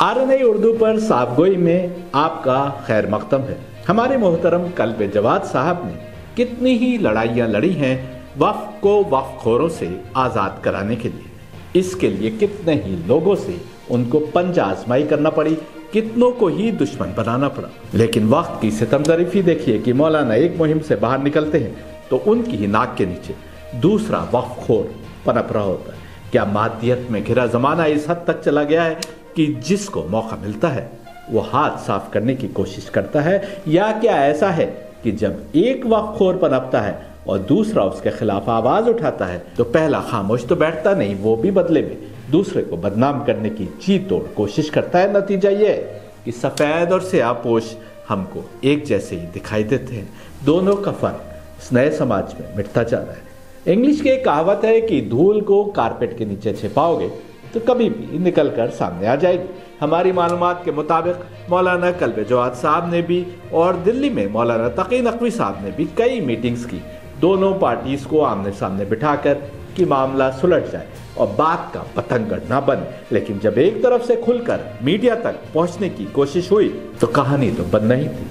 RNI Urdu पर साफगोई में आपका खैर मकदम है। हमारे मोहतरम कल्बे जवाद साहब ने कितनी ही लड़ाइयाँ लड़ी हैं वक्फ को वक्फखोरों से आज़ाद कराने के लिए। इसके लिए कितने ही लोगों से उनको पंजा आजमाई करना पड़ी, कितनों को ही दुश्मन बनाना पड़ा। लेकिन वक्त की सितमज़रीफ़ी देखिए कि मौलाना एक मुहिम से बाहर निकलते हैं तो उनकी ही नाक के नीचे दूसरा वक्फखोर पनप रहा होता है। क्या मादियत में घिरा ज़माना इस हद तक चला गया है कि जिसको मौका मिलता है वो हाथ साफ करने की कोशिश करता है, या क्या ऐसा है कि जब एक वक्फखोर पनपता है और दूसरा उसके खिलाफ आवाज उठाता है तो पहला खामोश तो बैठता नहीं, वो भी बदले में दूसरे को बदनाम करने की जी तोड़ कोशिश करता है। नतीजा ये है कि सफेद और स्याहपोश हमको एक जैसे ही दिखाई देते हैं। दोनों का फर्क इस नए समाज में मिटता जा रहा है। इंग्लिश की एक कहावत है कि धूल को कारपेट के नीचे छिपाओगे तो कभी भी निकल कर सामने आ जाएगी। हमारी मालूमात के मुताबिक मौलाना कल्बे जवाद साहब ने भी और दिल्ली में मौलाना तकी नकवी साहब ने भी कई मीटिंग्स की, दोनों पार्टीज को आमने सामने बिठाकर कि मामला सुलझ जाए और बात का पतंगड़ ना बने। लेकिन जब एक तरफ से खुलकर मीडिया तक पहुंचने की कोशिश हुई तो कहानी तो बन नहीं थी।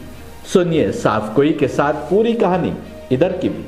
सुनिए साफगोई के साथ पूरी कहानी, इधर की भी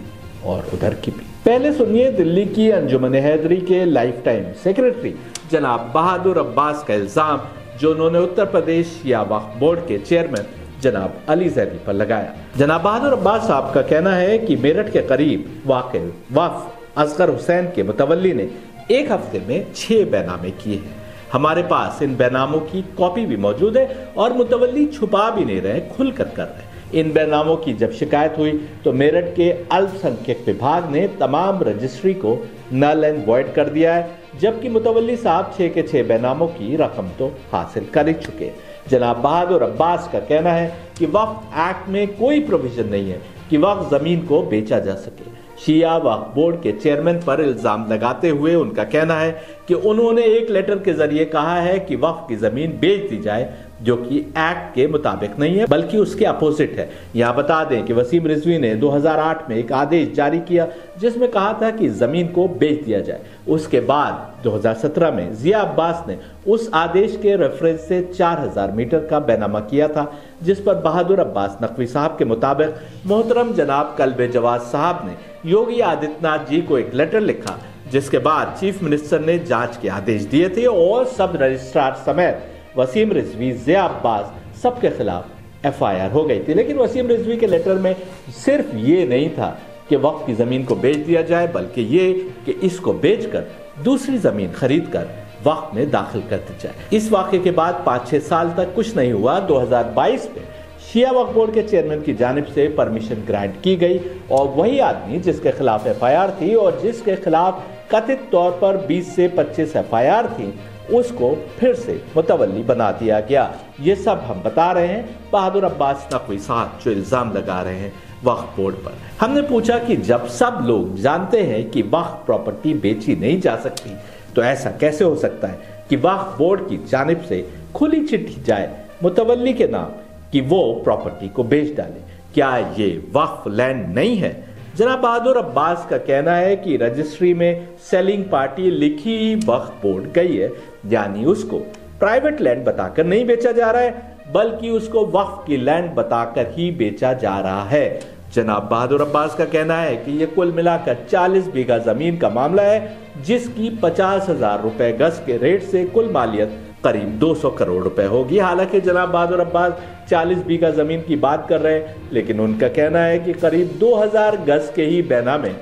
और उधर की भी। पहले सुनिए दिल्ली की अंजुमन हैदरी के लाइफ टाइम सेक्रेटरी जनाब बहादुर अब्बास का इल्जाम जो उन्होंने उत्तर प्रदेश शिया वक्फ बोर्ड के चेयरमैन जनाब अली जैदी पर लगाया। जनाब बहादुर अब्बास साहब का कहना है कि मेरठ के करीब वाक़ वक्फ असगर हुसैन के मुतवल्ली ने एक हफ्ते में 6 बैनामे किए हैं। हमारे पास इन बैनामों की कॉपी भी मौजूद है और मुतवल्ली छुपा भी नहीं रहे, खुलकर कर रहे हैं। इन बैनामों की जब शिकायत हुई तो मेरठ के अल्पसंख्यक विभाग ने तमाम रजिस्ट्री को नल एंड वॉइड कर दिया है, जबकि मुतवल्ली साहब 6 के 6 बैनामों की रकम तो हासिल कर ही चुके। जनाब बहादुर अब्बास का कहना है कि वक्फ एक्ट में कोई प्रोविजन नहीं है कि वक्फ जमीन को बेचा जा सके। शिया वक्फ बोर्ड के चेयरमैन पर इल्जाम लगाते हुए उनका कहना है कि उन्होंने एक लेटर के जरिए कहा है कि वक्फ की जमीन बेच दी जाए, जो कि एक्ट के मुताबिक नहीं है बल्कि उसके अपोजिट है। यहाँ बता दें कि वसीम रिजवी ने 2008 में एक आदेश जारी किया जिसमें कहा था कि जमीन को बेच दिया जाए। उसके बाद 2017 में जिया अब्बास ने उस आदेश के रेफरेंस से 4000 मीटर का बैनामा किया था, जिस पर बहादुर अब्बास नकवी साहब के मुताबिक मोहतरम जनाब कल्बे जवाद साहब ने योगी आदित्यनाथ जी को एक लेटर लिखा, जिसके बाद चीफ मिनिस्टर ने जांच के आदेश दिए थे और सब रजिस्ट्रार समेत वसीम रिजवी, जिया अब्बास सबके खिलाफ FIR हो गई थी। लेकिन वसीम रिजवी के लेटर में सिर्फ ये नहीं था कि वक्फ की जमीन को बेच दिया जाए, बल्कि ये कि इसको बेचकर दूसरी जमीन खरीद कर वक्फ में दाखिल कर दी जाए। इस वाक़े के बाद 5-6 साल तक कुछ नहीं हुआ। 2022 में शिया वक्फ बोर्ड के चेयरमैन की जानिब से परमिशन ग्रांट की गई और वही आदमी जिसके खिलाफ FIR थी और जिसके खिलाफ कथित तौर पर 20 से 25 FIR थी, उसको फिर से मुतवल्ली बना दिया गया। ये सब हम बता रहे हैं बहादुर अब्बास नकवी साहब जो इल्जाम लगा रहे हैं वक्फ बोर्ड पर। हमने पूछा कि जब सब लोग जानते हैं कि वक्फ प्रॉपर्टी बेची नहीं जा सकती तो ऐसा कैसे हो सकता है कि वक्फ बोर्ड की जानिब से खुली चिट्ठी जाए मुतवल्ली के नाम कि वो प्रॉपर्टी को बेच डाले? क्या ये वक्फ लैंड नहीं है? जनाब बहादुर अब्बास का कहना है कि रजिस्ट्री में सेलिंग पार्टी लिखी वक्फ बोर्ड गई है, यानी उसको प्राइवेट लैंड बताकर नहीं बेचा जा रहा है बल्कि उसको वक्फ की लैंड बताकर ही बेचा जा रहा है। जनाब बहादुर अब्बास का कहना है कि ये कुल मिलाकर 40 बीघा जमीन का मामला है, जिसकी 50,000 रुपए गज के रेट से कुल मालियत करीब 200 करोड़ रुपए होगी। हालांकि जनाब बहादुर अब्बास 40 बीघा जमीन की बात कर रहे हैं, लेकिन उनका कहना है कि करीब 2000 गज के ही बैनामे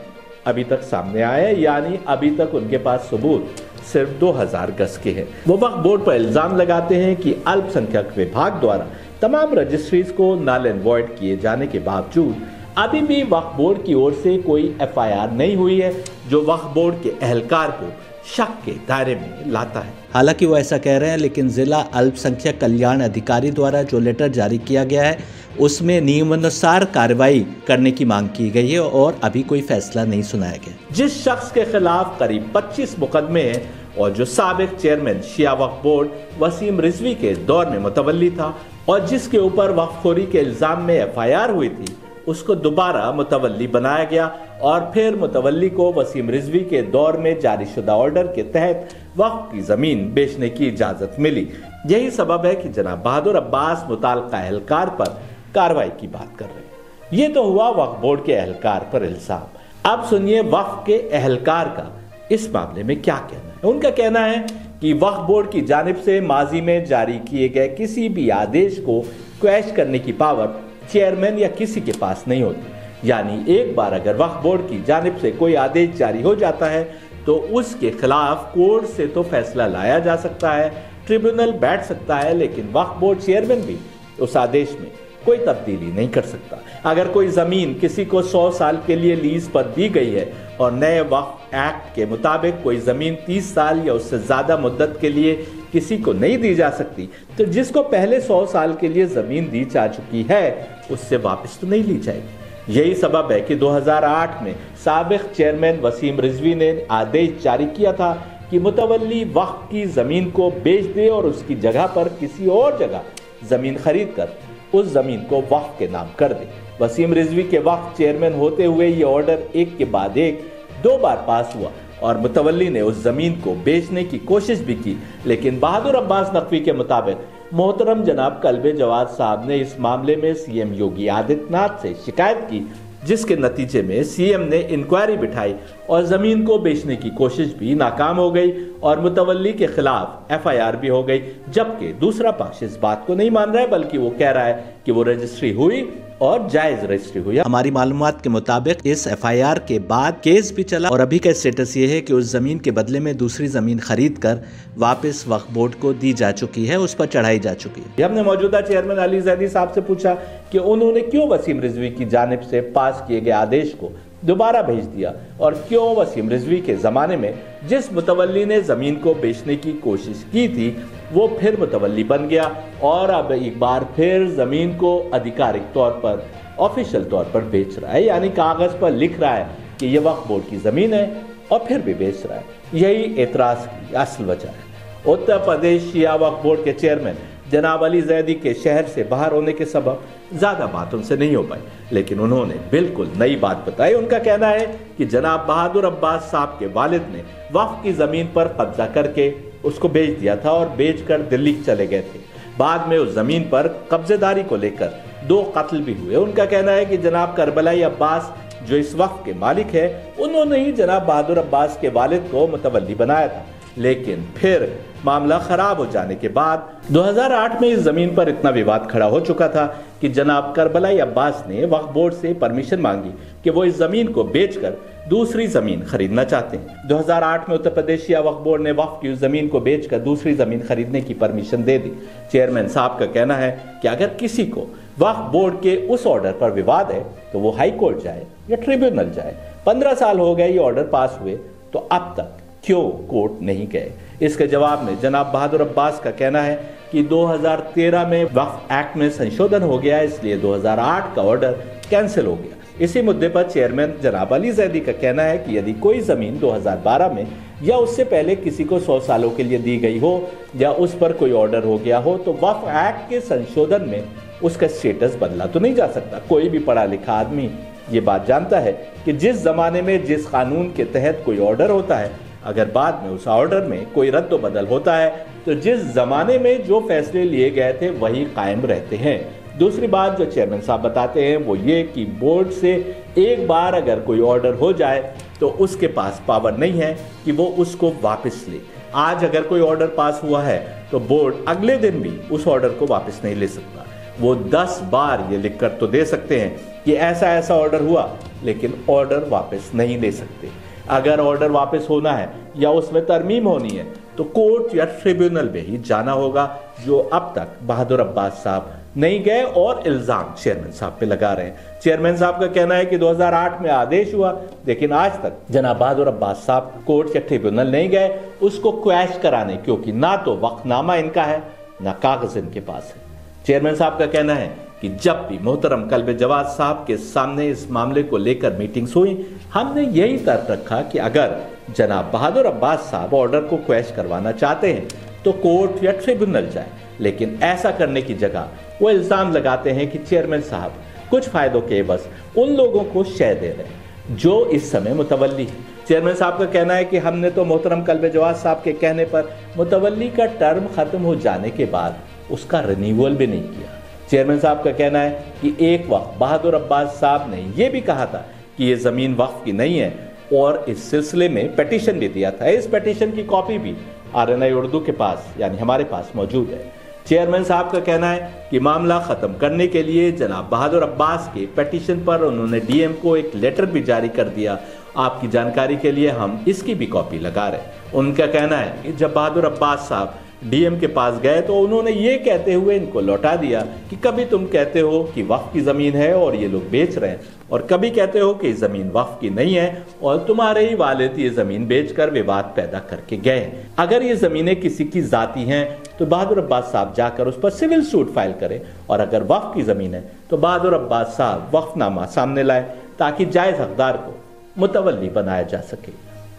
अभी तक सामने आए हैं, यानी अभी तक उनके पास सबूत सिर्फ 2000 गज के हैं। वो वक्फ बोर्ड पर इल्जाम लगाते हैं कि अल्पसंख्यक विभाग द्वारा तमाम रजिस्ट्रीज को नल एंड वॉइड किए जाने के बावजूद अभी भी वक्फ बोर्ड की ओर से कोई FIR नहीं हुई है, जो वक्फ बोर्ड के एहलकार को शक के दायरे में लाता है। हालांकि वो ऐसा कह रहे हैं, लेकिन जिला अल्पसंख्यक कल्याण अधिकारी द्वारा जो लेटर जारी किया गया है उसमें नियमानुसार कार्रवाई करने की मांग की गई है और अभी कोई फैसला नहीं सुनाया गया। जिस शख्स के खिलाफ करीब 25 मुकदमे हैं और जो साबिक चेयरमैन शिया वक्फ बोर्ड वसीम रिजवी के दौर में मुतवल्ली था और जिसके ऊपर वक्फखोरी के इल्जाम में FIR हुई थी, उसको दोबारा मुतवल्ली बनाया गया और फिर मुतवल्ली को वसीम रिजवी के दौर में जारी शुदा ऑर्डर के तहत वक्फ की जमीन बेचने की इजाजत मिली। यही सबब है कि जनाब बहादुर अब्बास मुताल्लिका एहलकार पर कार्रवाई की बात कर रहे हैं। ये तो हुआ वक्फ बोर्ड के एहलकार पर इल्जाम। अब सुनिए वक्फ के एहलकार का इस मामले में क्या कहना है। उनका कहना है कि वक्फ बोर्ड की जानिब से माजी में जारी किए गए किसी भी आदेश को क्वैश करने की पावर चेयरमैन या किसी के पास नहीं होती। यानी एक बार अगर वक्फ बोर्ड की जानिब से कोई आदेश जारी हो जाता है तो उसके खिलाफ कोर्ट से तो फैसला लाया जा सकता है, ट्रिब्यूनल बैठ सकता है, लेकिन वक्फ बोर्ड चेयरमैन भी उस आदेश में कोई तब्दीली नहीं कर सकता। अगर कोई जमीन किसी को 100 साल के लिए लीज पर दी गई है और नए वक्फ एक्ट के मुताबिक कोई जमीन 30 साल या उससे ज्यादा मुद्दत के लिए किसी को नहीं दी जा सकती, तो जिसको पहले 100 साल के लिए जमीन दी जा चुकी है उससे वापस तो नहीं ली जाएगी। यही सबब है कि 2008 में साबिक चेयरमैन वसीम रिजवी ने आदेश जारी किया था कि मुतवल्ली वक्फ की जमीन को बेच दे और उसकी जगह पर किसी और जगह जमीन खरीद कर उस जमीन को वक्फ के नाम कर दे। वसीम रिजवी के वक्फ चेयरमैन होते हुए ये ऑर्डर एक के बाद एक 2 बार पास हुआ और मुतवल्ली ने उस जमीन को बेचने की कोशिश भी की, लेकिन बहादुर अब्बास नकवी के मुताबिक मोहतरम जनाब कल्बे जवाद साहब ने इस मामले में सीएम योगी आदित्यनाथ से शिकायत की, जिसके नतीजे में सीएम ने इंक्वायरी बिठाई और जमीन को बेचने की कोशिश भी नाकाम हो गई और मुतवल्ली के खिलाफ एफआईआर भी हो गई। जबकि दूसरा पक्ष इस बात को नहीं मान रहा है, बल्कि वो कह रहा है कि वो रजिस्ट्री हुई और जायज रजिस्ट्री हुई। हमारी मालूमात के मुताबिक इस एफआईआर के बाद केस भी चला और अभी का स्टेटस ये है कि उस जमीन के बदले में दूसरी जमीन खरीद कर वापस वक्फ बोर्ड को दी जा चुकी है, उस पर चढ़ाई जा चुकी है। हमने मौजूदा चेयरमैन अली जैदी साहब से पूछा कि उन्होंने क्यों वसीम रिजवी की जानिब से पास किए गए आदेश को दोबारा भेज दिया और क्यों वसीम रिजवी के जमाने में जिस मुतवल्ली ने जमीन को बेचने की कोशिश की थी वो फिर मुतवल्ली बन गया और अब एक बार फिर जमीन को आधिकारिक तौर पर ऑफिशियल तौर पर बेच रहा है, यानी कागज पर लिख रहा है कि ये वक्फ बोर्ड की जमीन है और फिर भी बेच रहा है। यही एतराज की असल वजह है। उत्तर प्रदेश शिया वक्फ बोर्ड के चेयरमैन जनाब अली जैदी के शहर से बाहर होने के सबब ज्यादा बात उनसे नहीं हो पाई, लेकिन उन्होंने बिल्कुल नई बात बताई। उनका कहना है कि जनाब बहादुर अब्बास साहब के वालिद ने वक्फ की जमीन पर कब्जा करके उसको बेच दिया था और बेचकर दिल्ली चले गए थे। बाद में उस जमीन पर कब्जेदारी को लेकर 2 कत्ल भी हुए। उनका कहना है कि जनाब करबलाई अब्बास जो इस वक्फ के मालिक है उन्होंने ही जनाब बहादुर अब्बास के वालिद को मुतवल्ली बनाया था, लेकिन फिर मामला खराब हो जाने के बाद 2008 में इस जमीन पर इतना विवाद खड़ा हो चुका था कि जनाब करबलाई अब्बास ने वक्फ बोर्ड से परमिशन मांगी कि वो इस जमीन को बेचकर दूसरी जमीन खरीदना चाहते हैं। 2008 में उत्तर प्रदेश शिया वक्फ बोर्ड ने वक्फ की उस जमीन को बेचकर दूसरी जमीन खरीदने की परमिशन दे दी। चेयरमैन साहब का कहना है कि अगर किसी को वक्फ बोर्ड के उस ऑर्डर पर विवाद है तो वो हाई कोर्ट जाए या ट्रिब्यूनल जाए। 15 साल हो गए ये ऑर्डर पास हुए, तो अब तक क्यों कोर्ट नहीं गए? इसके जवाब में जनाब बहादुर अब्बास का कहना है कि 2013 में वक्फ एक्ट में संशोधन हो गया, इसलिए 2008 का ऑर्डर कैंसिल हो गया। इसी मुद्दे पर चेयरमैन जनाब अली जैदी का कहना है कि यदि कोई जमीन 2012 में या उससे पहले किसी को 100 सालों के लिए दी गई हो या उस पर कोई ऑर्डर हो गया हो तो वक्फ एक्ट के संशोधन में उसका स्टेटस बदला तो नहीं जा सकता। कोई भी पढ़ा लिखा आदमी ये बात जानता है कि जिस जमाने में जिस कानून के तहत कोई ऑर्डर होता है, अगर बाद में उस ऑर्डर में कोई रद्द बदल होता है तो जिस जमाने में जो फैसले लिए गए थे वही कायम रहते हैं। दूसरी बात जो चेयरमैन साहब बताते हैं वो ये कि बोर्ड से एक बार अगर कोई ऑर्डर हो जाए तो उसके पास पावर नहीं है कि वो उसको वापस ले। आज अगर कोई ऑर्डर पास हुआ है तो बोर्ड अगले दिन भी उस ऑर्डर को वापस नहीं ले सकता। वो 10 बार ये लिखकर तो दे सकते हैं कि ऐसा ऐसा ऑर्डर हुआ, लेकिन ऑर्डर वापस नहीं ले सकते। अगर ऑर्डर वापस होना है या उसमें तरमीम होनी है तो कोर्ट या ट्रिब्यूनल में ही जाना होगा, जो अब तक बहादुर अब्बास साहब नहीं गए और इल्जाम चेयरमैन साहब पे लगा रहे हैं। चेयरमैन साहब का कहना है कि 2008 में आदेश हुआ, लेकिन आज तक जनाब बहादुर अब्बास साहब कोर्ट या ट्रिब्यूनल नहीं गए उसको क्वैश कराने, क्योंकि ना तो वक्फनामा इनका है ना कागज इनके पास है। चेयरमैन साहब का कहना है कि जब भी मोहतरम कल्बे जवाद साहब के सामने इस मामले को लेकर मीटिंग्स हुई, हमने यही तर्क रखा कि अगर जनाब बहादुर अब्बास साहब ऑर्डर को क्वैश करवाना चाहते हैं तो कोर्ट या ट्रिब्यूनल जाए, लेकिन ऐसा करने की जगह वो इल्जाम लगाते हैं कि चेयरमैन साहब कुछ फायदों के बस उन लोगों को शय दे रहे हैं जो इस समय मुतवल्ली है। चेयरमैन साहब का कहना है कि हमने तो मोहतरम कल्बे जवाद साहब के कहने पर मुतवल्ली का टर्म खत्म हो जाने के बाद उसका रिन्यूअल भी नहीं किया। चेयरमैन साहब का कहना है कि एक वक्त बहादुर अब्बास साहब ने यह भी कहा था कि ये जमीन वक्फ की नहीं है और इस सिलसिले में पिटीशन भी दिया था। इस पिटीशन की कॉपी भी RNI उर्दू के पास यानी हमारे पास मौजूद है। चेयरमैन साहब का कहना है कि मामला खत्म करने के लिए जनाब बहादुर अब्बास के पिटीशन पर उन्होंने DM को एक लेटर भी जारी कर दिया। आपकी जानकारी के लिए हम इसकी भी कॉपी लगा रहे हैं। उनका कहना है कि जब बहादुर अब्बास साहब DM के पास गए तो उन्होंने ये कहते हुए इनको लौटा दिया कि कभी तुम कहते हो कि वक्फ की ज़मीन है और ये लोग बेच रहे हैं और कभी कहते हो कि ज़मीन वक्फ की नहीं है और तुम्हारे ही वालिद ये ज़मीन बेचकर विवाद पैदा करके गए। अगर ये ज़मीनें किसी की ज़ाती हैं तो बहादुर अब्बास साहब जाकर उस पर सिविल सूट फाइल करें और अगर वक्फ की ज़मीन है तो बहादुर अब्बास साहब वक्फनामा सामने लाए ताकि जायज़ हकदार को मुतवल्ली बनाया जा सके।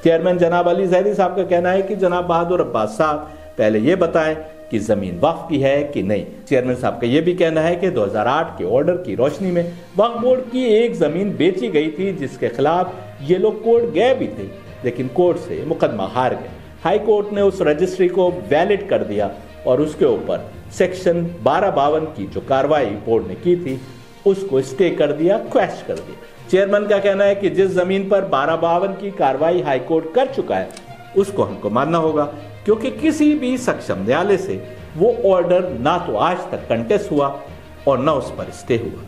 चेयरमैन जनाब अली जैदी साहब का कहना है कि जनाब बहादुर अब्बास साहब पहले ये बताएं कि जमीन वक्फ की है कि नहीं। चेयरमैन साहब का यह भी कहना है कि 2008 के ऑर्डर की रोशनी में वक्फ बोर्ड की एक जमीन बेची गई थी जिसके खिलाफ ये लोग कोर्ट गए भी थे लेकिन कोर्ट से मुकदमा हार गए। हाई कोर्ट ने उस रजिस्ट्री को वैलिड कर दिया और उसके ऊपर सेक्शन 1252 की जो कार्रवाई बोर्ड ने की थी उसको स्टे कर दिया, क्वैश कर दिया। चेयरमैन का कहना है कि जिस जमीन पर 1252 की कार्रवाई हाई कोर्ट कर चुका है उसको हमको मानना होगा क्योंकि किसी भी सक्षम न्यायालय से वो ऑर्डर ना तो आज तक कंटेस्ट हुआ और ना उस पर स्टे हुआ।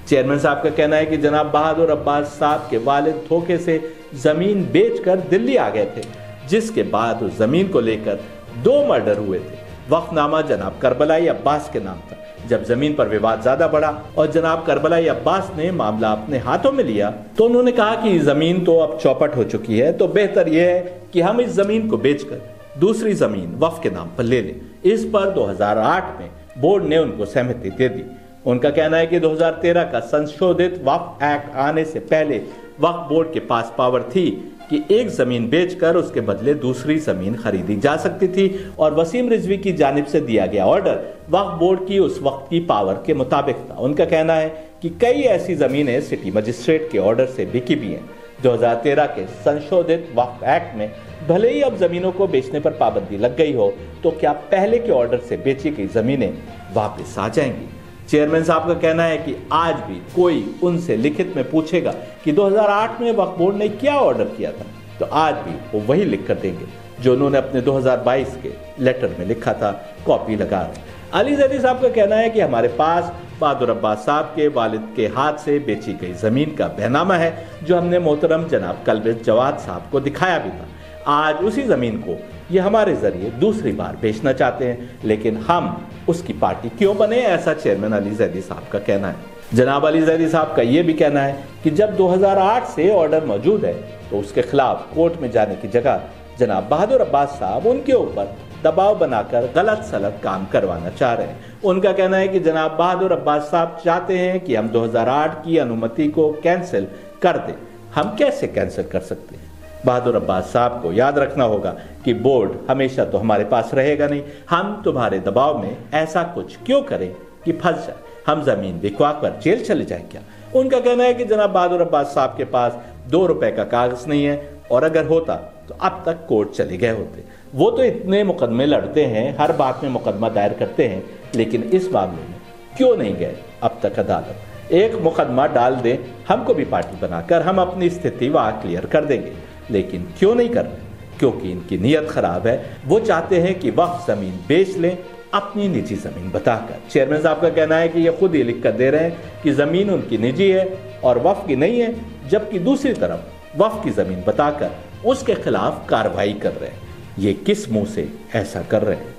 चेयरमैन साहब का कहना है कि जनाब बहादुर अब्बास साहब के वालिद धोखे से जमीन बेचकर दिल्ली आ गए थे जिसके बाद उस जमीन को लेकर 2 मर्डर हुए थे। वक्फनामा जनाब करबलाई अब्बास के नाम था। जब जमीन पर विवाद ज्यादा बढ़ा और जनाब करबलाई अब्बास ने मामला अपने हाथों में लिया तो उन्होंने कहा कि जमीन तो अब चौपट हो चुकी है तो बेहतर यह है कि हम इस जमीन को बेचकर दूसरी जमीन वक्फ के नाम पर ले लें। इस पर 2008 में बोर्ड ने उनको सहमति दे दी। उनका कहना है कि 2013 का संशोधित वक्फ एक्ट आने से पहले वक्फ बोर्ड के पास पावर थी कि एक जमीन बेचकर उसके बदले दूसरी जमीन खरीदी जा सकती थी और वसीम रिजवी की जानिब से दिया गया ऑर्डर वक्फ बोर्ड की उस वक्त की पावर के मुताबिक था। उनका कहना है कि कई ऐसी जमीनें सिटी मजिस्ट्रेट के ऑर्डर से बिकी भी हैं। 2013 के संशोधित वक्फ एक्ट में भले ही अब जमीनों को बेचने पर पाबंदी लग गई हो तो क्या पहले के ऑर्डर से बेची गई जमीनें वापस आ जाएंगी। चेयरमैन साहब का कहना है कि आज भी कोई उनसे लिखित में पूछेगा कि 2008 में वक्फ बोर्ड ने क्या ऑर्डर किया था तो आज भी वो वही लिख कर देंगे जो उन्होंने अपने 2022 के लेटर में लिखा था, कॉपी लगा रहे। अली जैदी साहब का कहना है कि हमारे पास बहादुर अब्बास साहब के वालिद के हाथ से बेची गई जमीन का बहनामा है जो हमने मोहतरम जनाब कल्बे जवाद साहब को दिखाया भी था। आज उसी जमीन को ये हमारे जरिए दूसरी बार बेचना चाहते हैं लेकिन हम उसकी पार्टी क्यों बने, ऐसा चेयरमैन अली जैदी साहब का कहना है। जनाब अली जैदी साहब का यह भी कहना है कि जब 2008 से ऑर्डर मौजूद है तो उसके खिलाफ कोर्ट में जाने की जगह जनाब बहादुर अब्बास साहब उनके ऊपर दबाव बनाकर गलत सलत काम करवाना चाह रहे हैं। उनका कहना है कि जनाब बहादुर अब्बास साहब चाहते हैं कि हम 2008 की अनुमति को कैंसिल कर दें। हम कैसे कैंसिल कर सकते हैं? बहादुर अब्बास साहब को याद रखना होगा कि बोर्ड हमेशा तो हमारे पास रहेगा नहीं। हम तुम्हारे दबाव में ऐसा कुछ क्यों करें कि फंस जाए, हम जमीन बिकवा कर जेल चले जाए क्या? उनका कहना है कि जनाब बहादुर अब्बास साहब के पास 2 रुपए का कागज नहीं है और अगर होता तो अब तक कोर्ट चले गए होते। वो तो इतने मुकदमे लड़ते हैं, हर बात में मुकदमा दायर करते हैं, लेकिन इस मामले में क्यों नहीं गए अब तक अदालत? एक मुकदमा डाल दें, हमको भी पार्टी बनाकर हम अपनी स्थिति वहां क्लियर कर देंगे, लेकिन क्यों नहीं कर रहे? क्योंकि इनकी नीयत खराब है। वो चाहते हैं कि वक्फ जमीन बेच लें अपनी निजी जमीन बताकर। चेयरमैन साहब का कहना है कि ये खुद ही लिख कर दे रहे हैं कि जमीन उनकी निजी है और वक्फ की नहीं है, जबकि दूसरी तरफ वक्फ की जमीन बताकर उसके खिलाफ कार्रवाई कर रहे हैं। ये किस मुंह से ऐसा कर रहे हैं?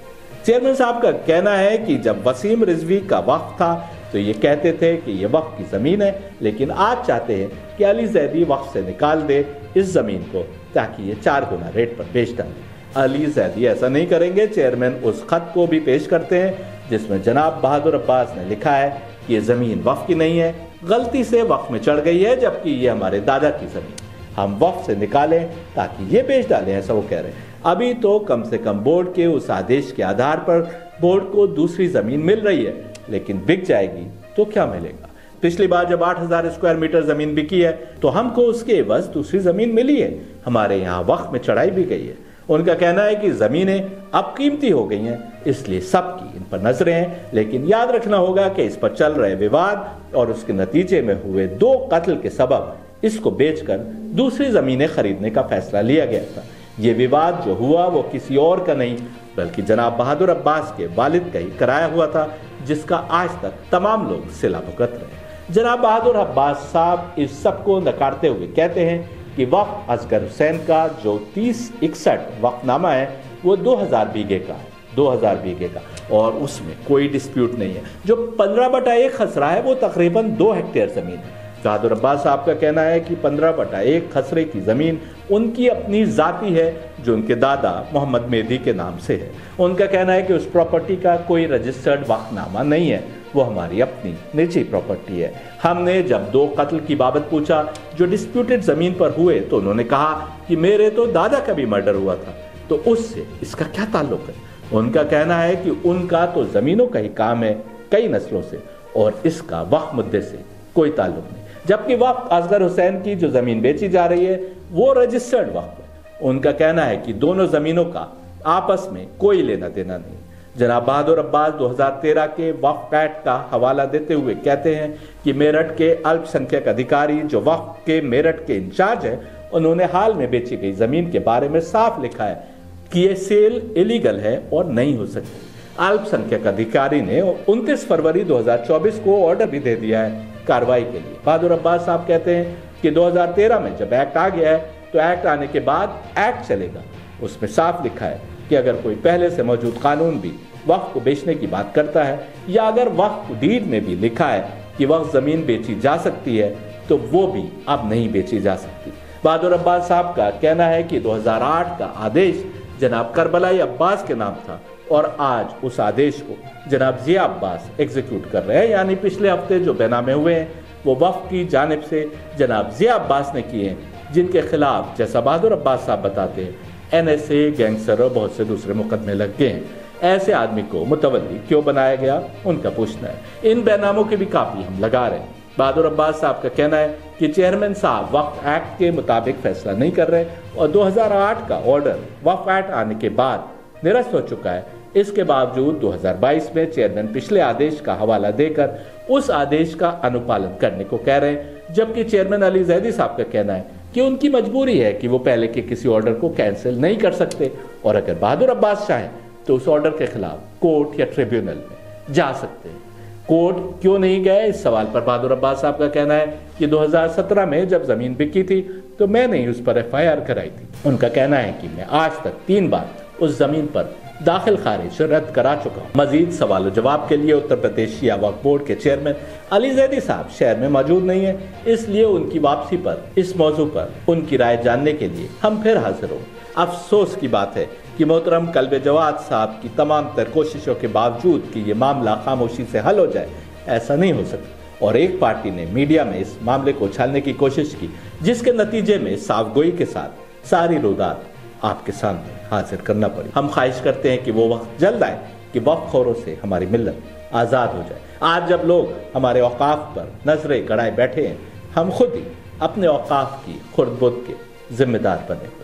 चेयरमैन साहब का कहना है कि जब वसीम रिजवी का वक्फ था तो ये कहते थे कि ये वक्फ की जमीन है, लेकिन आज चाहते हैं कि अली जैदी वक्फ से निकाल दे इस जमीन को ताकि ये 4 गुना रेट पर बेच डाले। अली जैदी ऐसा नहीं करेंगे। चेयरमैन उस खत को भी पेश करते हैं जिसमें जनाब बहादुर अब्बास ने लिखा है कि ये जमीन वक्फ की नहीं है, गलती से वक्फ में चढ़ गई है, जबकि ये हमारे दादा की जमीन, हम वक्फ से निकालें ताकि ये बेच डालें, ऐसा वो कह रहे हैं। अभी तो कम से कम बोर्ड के उस आदेश के आधार पर बोर्ड को दूसरी जमीन मिल रही है, लेकिन बिक जाएगी तो क्या मिलेगा? पिछली बार जब 8,000 स्क्वायर मीटर जमीन बिकी है तो हमको उसके एवज दूसरी जमीन मिली है। हमारे यहाँ वक्त में चढ़ाई भी गई है। उनका कहना है कि जमीनें अब कीमती हो गई हैं, इसलिए सबकी इन पर नजरें हैं, लेकिन याद रखना होगा कि इस पर चल रहे विवाद और उसके नतीजे में हुए 2 कत्ल के सबब इसको बेचकर दूसरी जमीनें खरीदने का फैसला लिया गया था। ये विवाद जो हुआ वो किसी और का नहीं बल्कि जनाब बहादुर अब्बास के वालिद का ही कराया हुआ था, जिसका आज तक तमाम लोग सिला भुगत रहे। जनाब बहादुर अब्बास साहब इस सब को नकारते हुए कहते हैं कि वक्फ असगर हुसैन का जो 3061 वक्फनामा है वो 2000 बीघे का है, 2000 बीघे का, और उसमें कोई डिस्प्यूट नहीं है। जो 15/1 खसरा है वो तकरीबन 2 हेक्टेयर जमीन है। बहादुर अब्बास साहब का कहना है कि 15/1 खसरे की जमीन उनकी अपनी जाती है जो उनके दादा मोहम्मद मेहदी के नाम से है। उनका कहना है कि उस प्रॉपर्टी का कोई रजिस्टर्ड वक्फनामा नहीं है, वो हमारी अपनी निजी प्रॉपर्टी है। हमने जब 2 कत्ल की बाबत पूछा जो डिस्प्यूटेड जमीन पर हुए तो उन्होंने कहा कि मेरे तो दादा का भी मर्डर हुआ था, तो उससे इसका क्या ताल्लुक है। उनका कहना है कि उनका तो जमीनों का ही काम है कई नस्लों से, और इसका वक्फ मुद्दे से कोई ताल्लुक नहीं। जबकि वक्फ असगर हुसैन की जो जमीन बेची जा रही है वो रजिस्टर्ड वक्फ है। उनका कहना है कि दोनों जमीनों का आपस में कोई लेना देना नहीं। जनाब बहादुर अब्बास 2013 के वक्फ एक्ट का हवाला देते हुए कहते हैं कि मेरठ के अल्पसंख्यक अधिकारी जो वक्फ के मेरठ के इंचार्ज है, उन्होंने हाल में बेची गई जमीन के बारे में साफ लिखा है कि ये सेल इलीगल है और नहीं हो सकती। अल्पसंख्यक अधिकारी ने 29 फरवरी 2024 को ऑर्डर भी दे दिया है कार्रवाई के लिए। बहादुर अब्बास साहब कहते हैं कि 2013 में जब एक्ट आ गया है तो एक्ट आने के बाद एक्ट चलेगा। उसमें साफ लिखा है कि अगर कोई पहले से मौजूद कानून भी वक्फ को बेचने की बात करता है, या अगर वक्फ डीड में भी लिखा है कि वक्फ जमीन बेची जा सकती है, तो वो भी अब नहीं बेची जा सकती। बहादुर अब्बास साहब का कहना है कि 2008 का आदेश जनाब करबलाई अब्बास के नाम था और आज उस आदेश को जनाब जिया अब्बास एग्जीक्यूट कर रहे हैं। यानी पिछले हफ्ते जो बेनामे हुए हैं वो वक्फ की जानिब से जनाब जिया अब्बास ने किए हैं, जिनके खिलाफ जैसा बहादुर अब्बास साहब बताते हैं NSA, गैंगस्टर और बहुत से दूसरे मुकदमे लग गए हैं। ऐसे आदमी को मुतवल्ली क्यों बनाया गया, उनका पूछना है। इन बैनामों के भी काफी हम लगा रहे हैं। बहादुर अब्बास साहब का कहना है कि चेयरमैन साहब वक्फ एक्ट के मुताबिक फैसला नहीं कर रहे और 2008 का ऑर्डर वक्फ एक्ट आने के बाद निरस्त हो चुका है। इसके बावजूद 2022 में चेयरमैन पिछले आदेश का हवाला देकर उस आदेश का अनुपालन करने को कह रहे हैं, जबकि चेयरमैन अली जैदी साहब का कहना है कि उनकी मजबूरी है कि वो पहले के किसी ऑर्डर को कैंसिल नहीं कर सकते, और अगर बहादुर अब्बास चाहें तो उस ऑर्डर के खिलाफ कोर्ट या ट्रिब्यूनल में जा सकते हैं। कोर्ट क्यों नहीं गए, इस सवाल पर बहादुर अब्बास साहब का कहना है कि 2017 में जब जमीन बिकी थी तो मैंने ही उस पर FIR कराई थी। उनका कहना है कि मैं आज तक 3 बार उस जमीन पर दाखिल खारिज रद्द करा चुका हूँ। मजीद सवाल जवाब के लिए उत्तर प्रदेश शिया वक्फ बोर्ड के चेयरमैन अली जैदी साहब शहर में मौजूद नहीं है, इसलिए उनकी वापसी पर इस मौजू पर उनकी राय जानने के लिए हम फिर हाजिर हो। अफसोस की बात है कि मोहतरम कल्बे जवाद साहब की तमाम तर कोशिशों के बावजूद कि ये मामला खामोशी से हल हो जाए, ऐसा नहीं हो सकता, और एक पार्टी ने मीडिया में इस मामले को उछालने की कोशिश की, जिसके नतीजे में साफगोई के साथ सारी रुदात आपके सामने हाजिर करना पड़ी। हम ख्वाहिश करते हैं कि वो वक्त जल्द आए कि वक्फ खोरों से हमारी मिल्लत आज़ाद हो जाए। आज जब लोग हमारे औकाफ पर नजरें गड़ाए बैठे हैं, हम खुद ही अपने औकाफ की खुर्द बुर्द के जिम्मेदार बने।